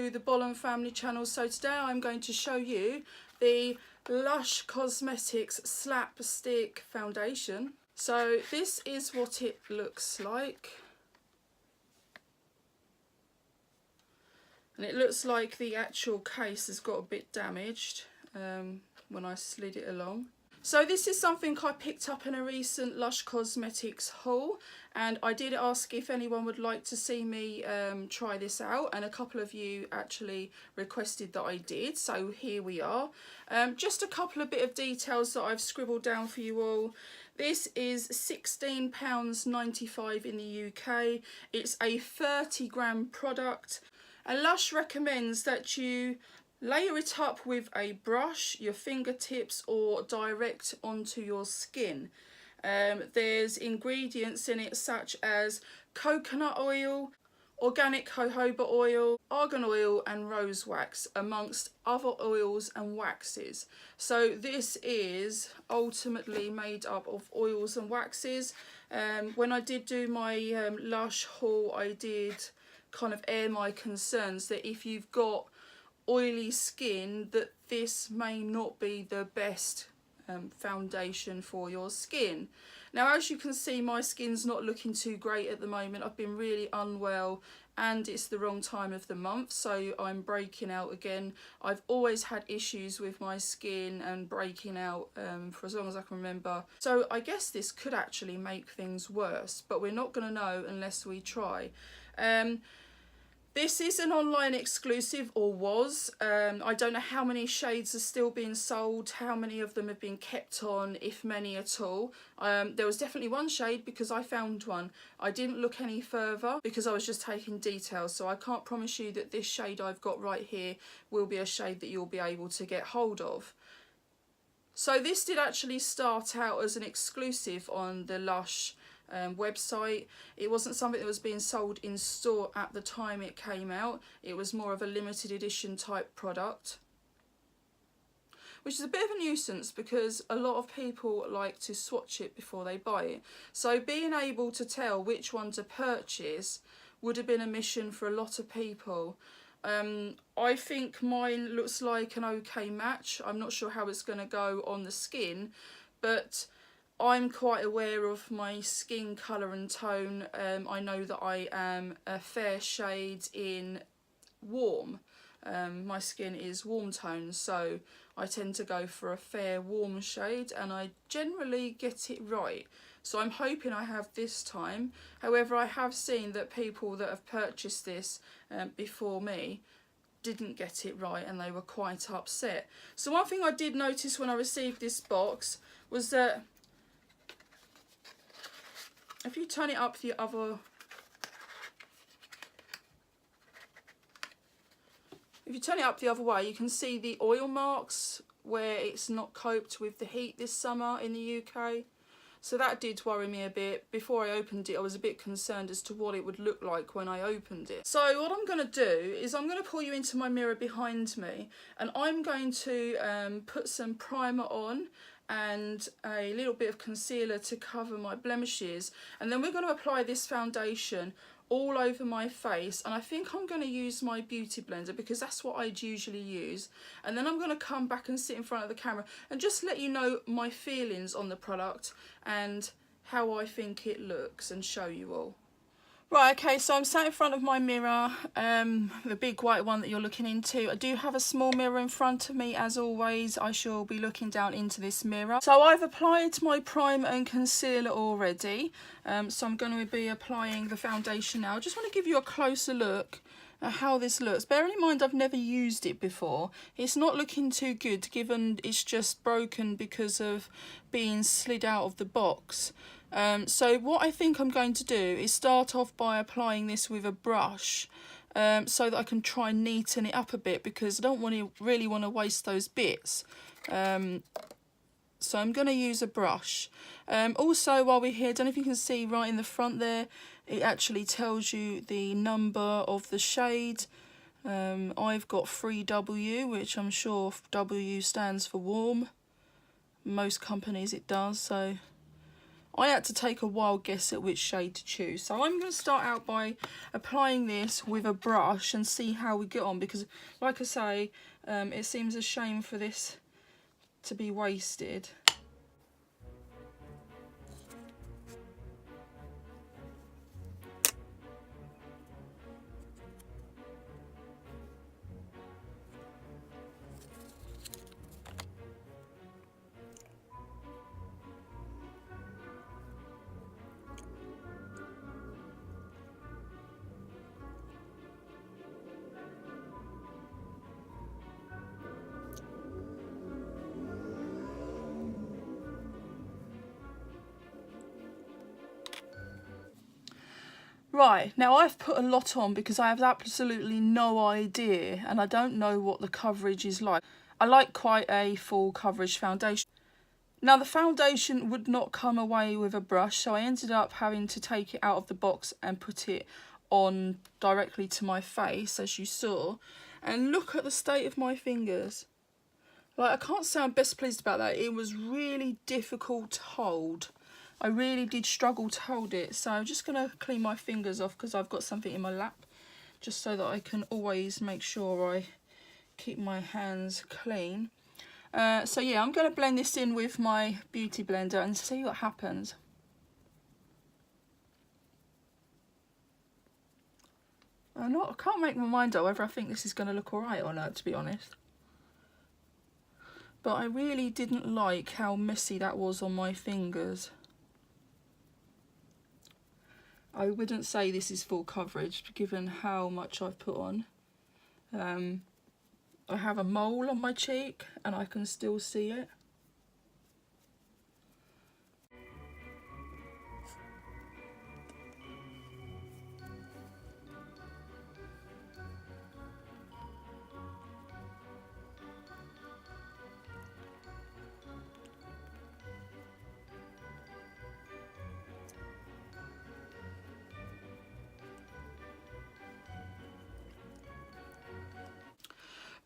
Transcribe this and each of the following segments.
to the Bolham family channel. So today I'm going to show you the Lush Cosmetics Slapstick foundation. So this is what it looks like. And it looks like the actual case has got a bit damaged when I slid it along. So this is something I picked up in a recent Lush Cosmetics haul, and I did ask if anyone would like to see me try this out, and a couple of you actually requested that I did, so here we are. Just a couple of bit of details that I've scribbled down for you all. This is £16.95 in the UK. It's a 30-gram product, and Lush recommends that you layer it up with a brush, your fingertips, or direct onto your skin. There's ingredients in it such as coconut oil, organic jojoba oil, argan oil and rose wax, amongst other oils and waxes. So this is ultimately made up of oils and waxes. When I did do my Lush haul, I did kind of air my concerns that if you've got oily skin, that this may not be the best foundation for your skin. Now, as you can see, my skin's not looking too great at the moment. I've been really unwell and it's the wrong time of the month, so I'm breaking out again. I've always had issues with my skin and breaking out for as long as I can remember, so I guess this could actually make things worse, but we're not going to know unless we try. This is an online exclusive, or was. I don't know how many shades are still being sold, how many of them have been kept on, if many at all. There was definitely one shade because I found one. I didn't look any further because I was just taking details, so I can't promise you that this shade I've got right here will be a shade that you'll be able to get hold of. So this did actually start out as an exclusive on the Lush website. It wasn't something that was being sold in store at the time it came out. It was more of a limited edition type product, which is a bit of a nuisance because a lot of people like to swatch it before they buy it. So being able to tell which one to purchase would have been a mission for a lot of people. I think mine looks like an okay match. I'm not sure how it's going to go on the skin, but I'm quite aware of my skin colour and tone. I know that I am a fair shade in warm. My skin is warm toned, so I tend to go for a fair warm shade, and I generally get it right. So I'm hoping I have this time. However, I have seen that people that have purchased this before me didn't get it right and they were quite upset. So one thing I did notice when I received this box was that if you turn it up the other, way, you can see the oil marks where it's not coped with the heat this summer in the UK. So that did worry me a bit. Before I opened it, I was a bit concerned as to what it would look like when I opened it. So what I'm going to do is I'm going to pull you into my mirror behind me, and I'm going to put some primer on and a little bit of concealer to cover my blemishes, and then we're going to apply this foundation all over my face. And I think I'm going to use my beauty blender because that's what I'd usually use, and then I'm going to come back and sit in front of the camera and just let you know my feelings on the product and how I think it looks and show you all. Right, okay, so I'm sat in front of my mirror, the big white one that you're looking into. I do have a small mirror in front of me, as always. I shall be looking down into this mirror. So I've applied my primer and concealer already, so I'm going to be applying the foundation now. I just want to give you a closer look at how this looks. Bearing in mind I've never used it before, it's not looking too good given it's just broken because of being slid out of the box. So what I think I'm going to do is start off by applying this with a brush so that I can try and neaten it up a bit, because I don't really want to waste those bits. So I'm going to use a brush. Also, while we're here, I don't know if you can see right in the front there, it actually tells you the number of the shade. I've got 3W, which I'm sure W stands for warm. Most companies it does, so I had to take a wild guess at which shade to choose. So I'm going to start out by applying this with a brush and see how we get on, because like I say, it seems a shame for this to be wasted. Right, now I've put a lot on because I have absolutely no idea and I don't know what the coverage is like. I like quite a full coverage foundation. Now the foundation would not come away with a brush, so I ended up having to take it out of the box and put it on directly to my face, as you saw. And look at the state of my fingers. Like, I can't say I'm best pleased about that. It was really difficult to hold. I really did struggle to hold it, so I'm just going to clean my fingers off because I've got something in my lap, just so that I can always make sure I keep my hands clean. So yeah, I'm going to blend this in with my beauty blender and see what happens. I can't make my mind up whether I think this is going to look alright or not, to be honest. But I really didn't like how messy that was on my fingers. I wouldn't say this is full coverage given how much I've put on. I have a mole on my cheek and I can still see it.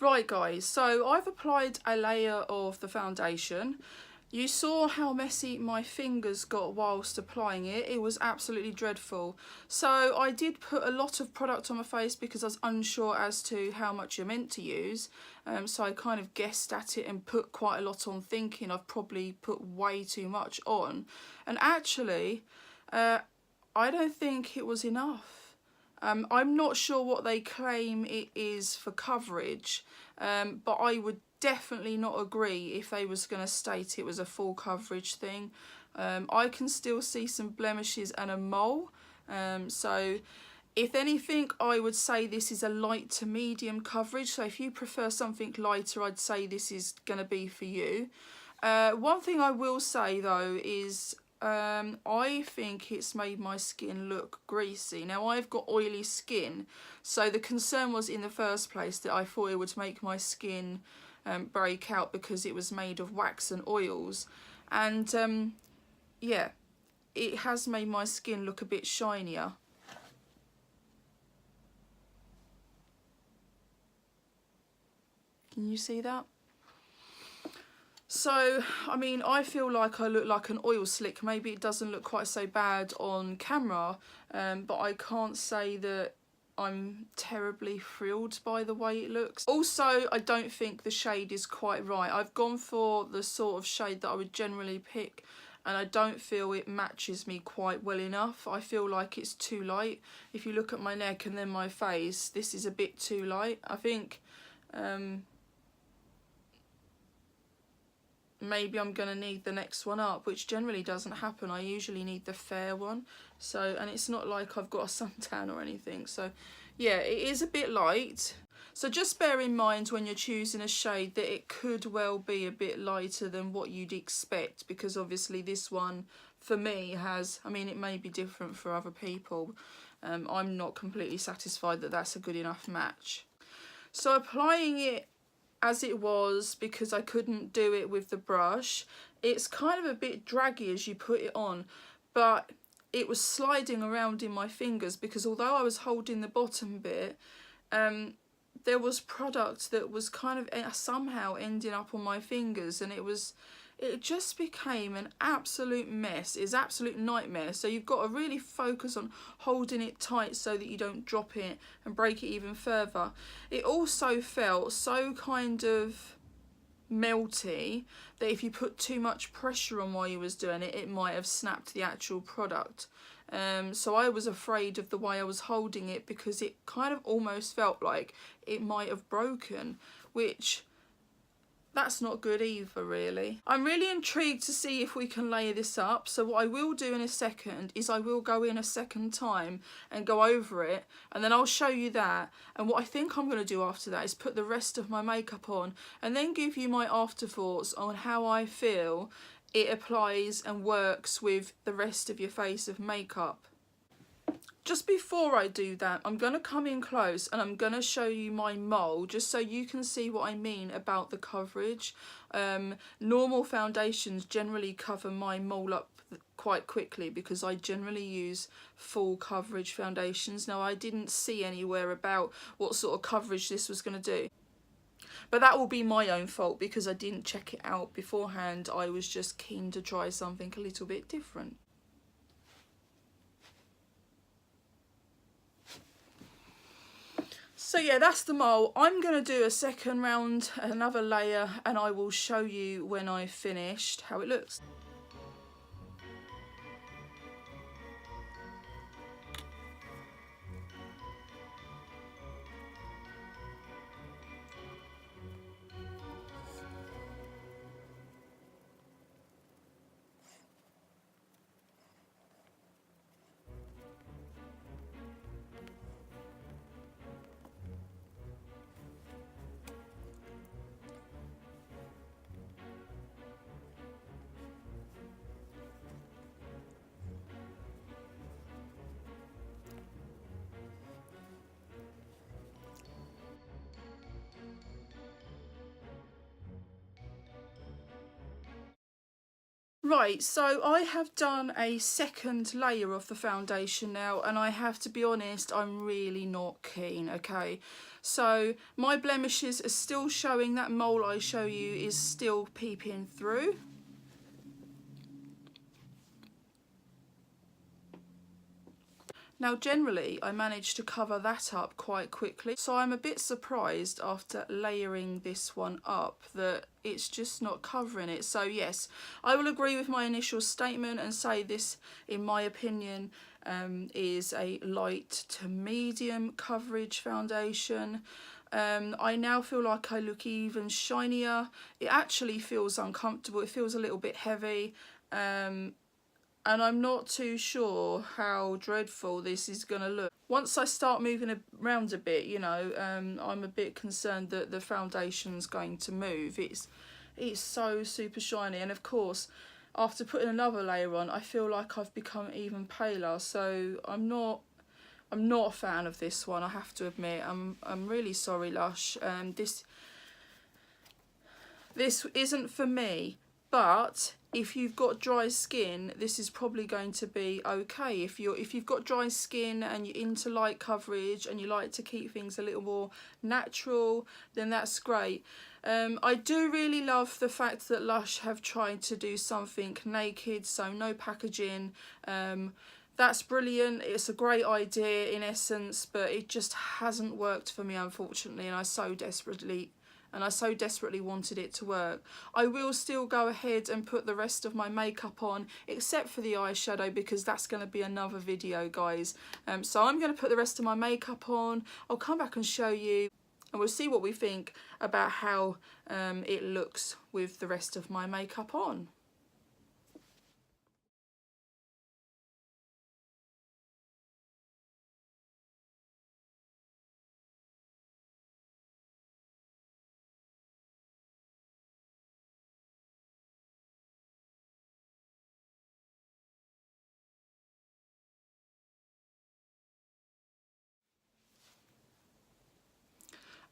Right guys, so I've applied a layer of the foundation. You saw how messy my fingers got whilst applying it. It was absolutely dreadful. So I did put a lot of product on my face because I was unsure as to how much you're meant to use. So I kind of guessed at it and put quite a lot on, thinking I've probably put way too much on. And actually, I don't think it was enough. I'm not sure what they claim it is for coverage, but I would definitely not agree if they was going to state it was a full coverage thing. I can still see some blemishes and a mole, so if anything I would say this is a light to medium coverage. So if you prefer something lighter, I'd say this is going to be for you. One thing I will say though is I think it's made my skin look greasy. Now I've got oily skin, so the concern was in the first place that I thought it would make my skin break out because it was made of wax and oils, and yeah, it has made my skin look a bit shinier. Can you see that? So, I mean, I feel like I look like an oil slick. Maybe it doesn't look quite so bad on camera, but I can't say that I'm terribly thrilled by the way it looks. Also, I don't think the shade is quite right. I've gone for the sort of shade that I would generally pick, and I don't feel it matches me quite well enough. I feel like it's too light. If you look at my neck and then my face, this is a bit too light. I think maybe I'm going to need the next one up, which generally doesn't happen. I usually need the fair one. So, and it's not like I've got a suntan or anything. So yeah, it is a bit light. So just bear in mind when you're choosing a shade that it could well be a bit lighter than what you'd expect, because obviously this one for me has, I mean, it may be different for other people. I'm not completely satisfied that that's a good enough match. So applying it as it was, because I couldn't do it with the brush, it's kind of a bit draggy as you put it on, but it was sliding around in my fingers because although I was holding the bottom bit, there was product that was kind of somehow ending up on my fingers, and it just became an absolute mess. It's absolute nightmare. So you've got to really focus on holding it tight so that you don't drop it and break it even further. It also felt so kind of melty that if you put too much pressure on while you was doing it, it might have snapped the actual product. So I was afraid of the way I was holding it, because it kind of almost felt like it might have broken, which that's not good either, really. I'm really intrigued to see if we can layer this up. So what I will do in a second is I will go in a second time and go over it, and then I'll show you that. And what I think I'm going to do after that is put the rest of my makeup on and then give you my afterthoughts on how I feel it applies and works with the rest of your face of makeup. Just before I do that, I'm going to come in close and I'm going to show you my mole, just so you can see what I mean about the coverage. Normal foundations generally cover my mole up quite quickly because I generally use full coverage foundations. Now, I didn't see anywhere about what sort of coverage this was going to do, but that will be my own fault because I didn't check it out beforehand. I was just keen to try something a little bit different. So yeah, that's the mole. I'm going to do a second round, another layer, and I will show you when I've finished how it looks. Right, so I have done a second layer of the foundation now, and I have to be honest, I'm really not keen, okay? So my blemishes are still showing, that mole I show you is still peeping through. Now generally I managed to cover that up quite quickly, so I'm a bit surprised after layering this one up that it's just not covering it. So yes, I will agree with my initial statement and say this, in my opinion, is a light to medium coverage foundation. I now feel like I look even shinier. It actually feels uncomfortable, it feels a little bit heavy. And I'm not too sure how dreadful this is going to look. Once I start moving around a bit, you know, I'm a bit concerned that the foundation's going to move. It's so super shiny, and of course, after putting another layer on, I feel like I've become even paler. So I'm not a fan of this one, I have to admit. I'm really sorry, Lush. This isn't for me. But if you've got dry skin, this is probably going to be okay. If you've got dry skin and you're into light coverage and you like to keep things a little more natural, then that's great. I do really love the fact that Lush have tried to do something naked, so no packaging. That's brilliant. It's a great idea in essence, but it just hasn't worked for me, unfortunately, and I so desperately wanted it to work. I will still go ahead and put the rest of my makeup on, except for the eyeshadow, because that's going to be another video, guys. So I'm going to put the rest of my makeup on. I'll come back and show you, and we'll see what we think about how it looks with the rest of my makeup on.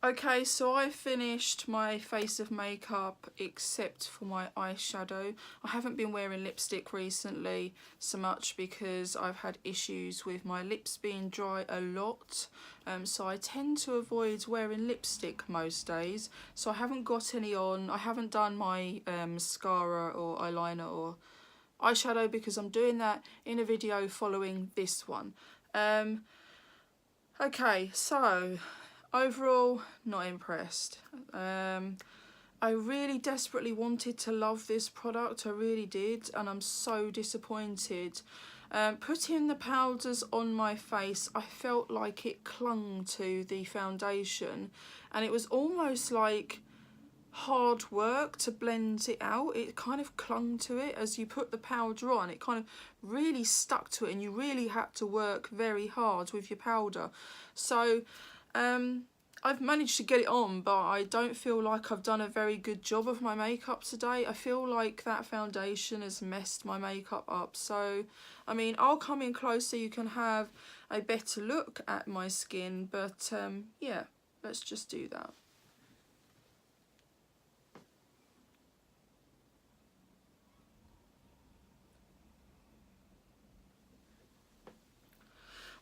Okay, so I finished my face of makeup except for my eyeshadow. I haven't been wearing lipstick recently so much because I've had issues with my lips being dry a lot. So I tend to avoid wearing lipstick most days. So I haven't got any on. I haven't done my mascara or eyeliner or eyeshadow because I'm doing that in a video following this one. Okay, so overall, not impressed. I really desperately wanted to love this product, I really did, and I'm so disappointed. Putting the powders on my face, I felt like it clung to the foundation, and it was almost like hard work to blend it out. It kind of clung to it as you put the powder on. It kind of really stuck to it, and you really had to work very hard with your powder. So I've managed to get it on, but I don't feel like I've done a very good job of my makeup today. I feel like that foundation has messed my makeup up. So, I mean, I'll come in close so you can have a better look at my skin, but yeah, let's just do that.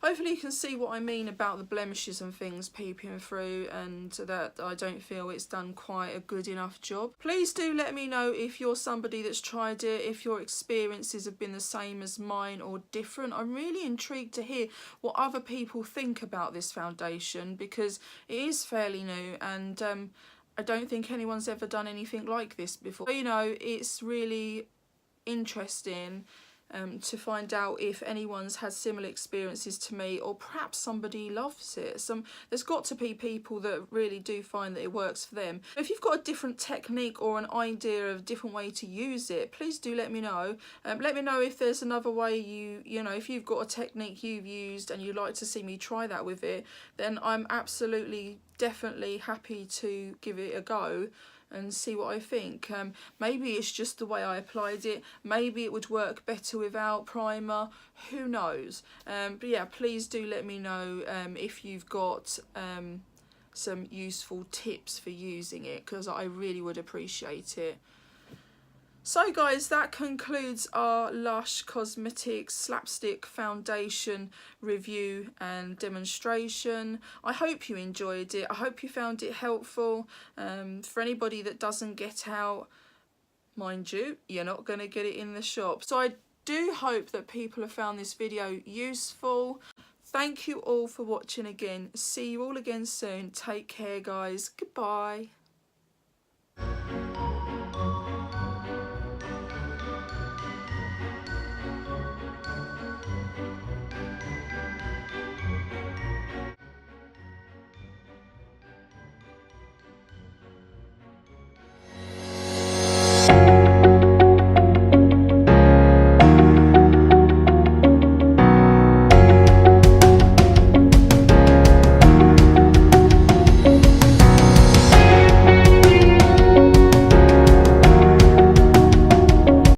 Hopefully you can see what I mean about the blemishes and things peeping through, and that I don't feel it's done quite a good enough job. Please do let me know if you're somebody that's tried it, if your experiences have been the same as mine or different. I'm really intrigued to hear what other people think about this foundation because it is fairly new, and I don't think anyone's ever done anything like this before. So, you know, it's really interesting to find out if anyone's had similar experiences to me, or perhaps somebody loves it. There's got to be people that really do find that it works for them. If you've got a different technique or an idea of a different way to use it, please do let me know. Let me know if there's another way you know, if you've got a technique you've used and you'd like to see me try that with it, then I'm absolutely, definitely happy to give it a go and see what I think. Maybe it's just the way I applied it. Maybe it would work better without primer. Who knows? But yeah, please do let me know if you've got some useful tips for using it, because I really would appreciate it. So guys, that concludes our Lush Cosmetics Slapstick Foundation review and demonstration. I hope you enjoyed it. I hope you found it helpful. For anybody that doesn't get out, mind you, you're not going to get it in the shop. So I do hope that people have found this video useful. Thank you all for watching again. See you all again soon. Take care, guys. Goodbye.